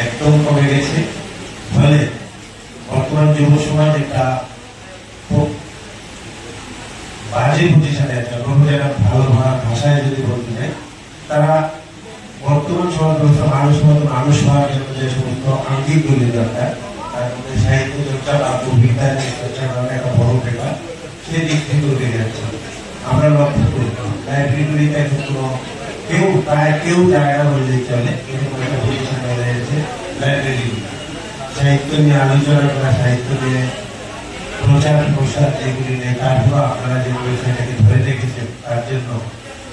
একদম কমে গেছে। ফলে বর্তমান যুব সমাজ একটা বাজে পজিশনে আছে। ভালো ভাষায় যদি বলতে চাই, তারা বর্তমান সমাজ ব্যবস্থা মানুষ হওয়ার জন্য যে সমস্ত আঙ্গিক গুলি দরকার, তার মধ্যে সাহিত্য চর্চা বা কবিতা চর্চা করার একটা বড় ব্যাপার, সেদিক থেকে উঠে যাচ্ছে। আমরা লক্ষ্য করি লাইব্রেরিগুলিতে এখন কোনো কেউ জায়গা বললে চলে, এরকম একটা পজিশন হয়ে গেছে লাইব্রেরি। সাহিত্য নিয়ে আলোচনা করা, সাহিত্য নিয়ে প্রচার প্রসার, এগুলি নিয়ে তারপর আপনারা যে বিষয়টাকে ধরে রেখেছেন, তার জন্য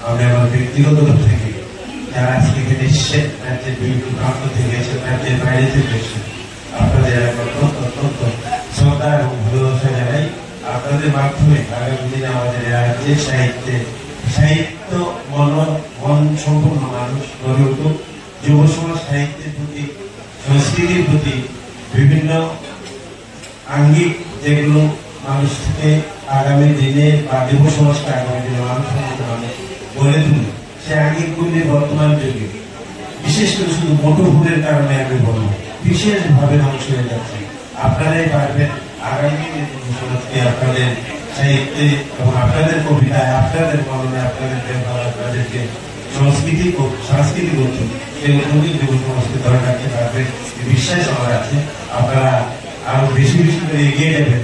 আমি আমার ব্যক্তিগত তরফ থেকে যারা আজকে এখানে এসেছেন, রাজ্যের বিভিন্ন প্রান্ত থেকে এসেছেন, রাজ্যের বাইরে থেকে এসেছেন, আপনাদের অত্যন্ত শ্রদ্ধা এবং ভালোবাসা জানাই। আপনাদের মাধ্যমে আগামী দিনে আমাদের রাজ্যের সাহিত্য মন সম্পূর্ণ মানুষ গড়ে উঠুক। যুব সমাজ সাহিত্যের প্রতি, সংস্কৃতির প্রতি বিভিন্ন আঙ্গিক যেগুলো মানুষকে আগামী দিনে বা যুব সমাজকে আগামী দিনে মানুষ গড়ে তুলে, সে আঙ্গিকগুলি বর্তমান যুগে বিশেষ করে শুধু মোটরভুলের কারণে আমি বলবো বিশেষভাবে ধ্বংস হয়ে যাচ্ছে। আপনারাই পারবেন আগামী দিনে যুব সমাজকে আপনাদের সাহিত্যে এবং আপনাদের কবিতায়, আপনাদের মননে, আপনাদের ব্যবহার, আপনাদেরকে সাংস্কৃতিক করছে, সেগুলো যুব সমাজকে ধরে রাখতে পারবে বিশ্বাস আমার আছে। আপনারা আরো বেশি বেশি করে এগিয়ে যাবেন।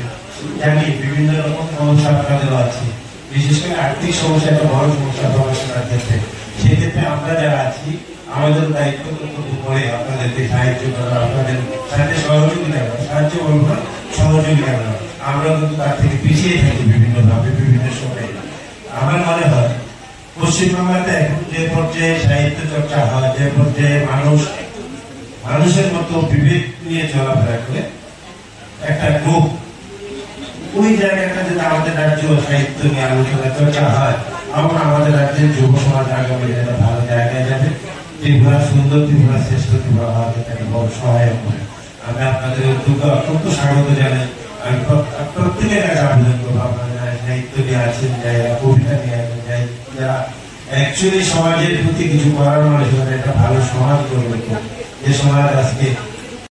জানি বিভিন্ন রকম সমস্যা আপনাদেরও আছে, বিশেষ করে আর্থিক সমস্যা একটা বড় সমস্যা পড়াশোনার ক্ষেত্রে। সেক্ষেত্রে আমরা যারা আছি, আমাদের দায়িত্ব কর্তব্য করে আপনাদেরকে সাহায্য করা, আপনাদের সাথে সহযোগিতা করা, সাহায্য করবো না, সহযোগিতা করা। আমরা কিন্তু তার থেকে পিছিয়ে থাকি বিভিন্নভাবে, বিভিন্ন সময়ে। আমার মনে হয় পশ্চিমবাংলাতে এখন যে পর্যায়ে সাহিত্য চর্চা হয়, যে পর্যায়ে মানুষের মতো বিবেক নিয়ে চলাফেরা করে একটা গ্রুপ, ওই জায়গাটা যদি আমাদের রাজ্য সাহিত্য নিয়ে আলোচনা চর্চা হয়, আমরা আমাদের রাজ্যের যুব সমাজ আগামী একটা ভালো জায়গায় যাবে। ত্রিপুরা সুন্দর, ত্রিপুরা শ্রেষ্ঠ ত্রিপুরা হওয়ার একটা বড় সহায়ক হবে। আমি আপনাদের উদ্যোগে অত্যন্ত স্বাগত জানাই। আমি প্রত্যেকের কাছে আবেদন করবো, আপনারা সাহিত্য নিয়ে আছেন, যারা কবিতা নিয়ে আছেন, যারা অ্যাকচুয়ালি সমাজের প্রতি কিছু করার মানুষ, একটা ভালো সমাজ করবে, যে সমাজ আজকে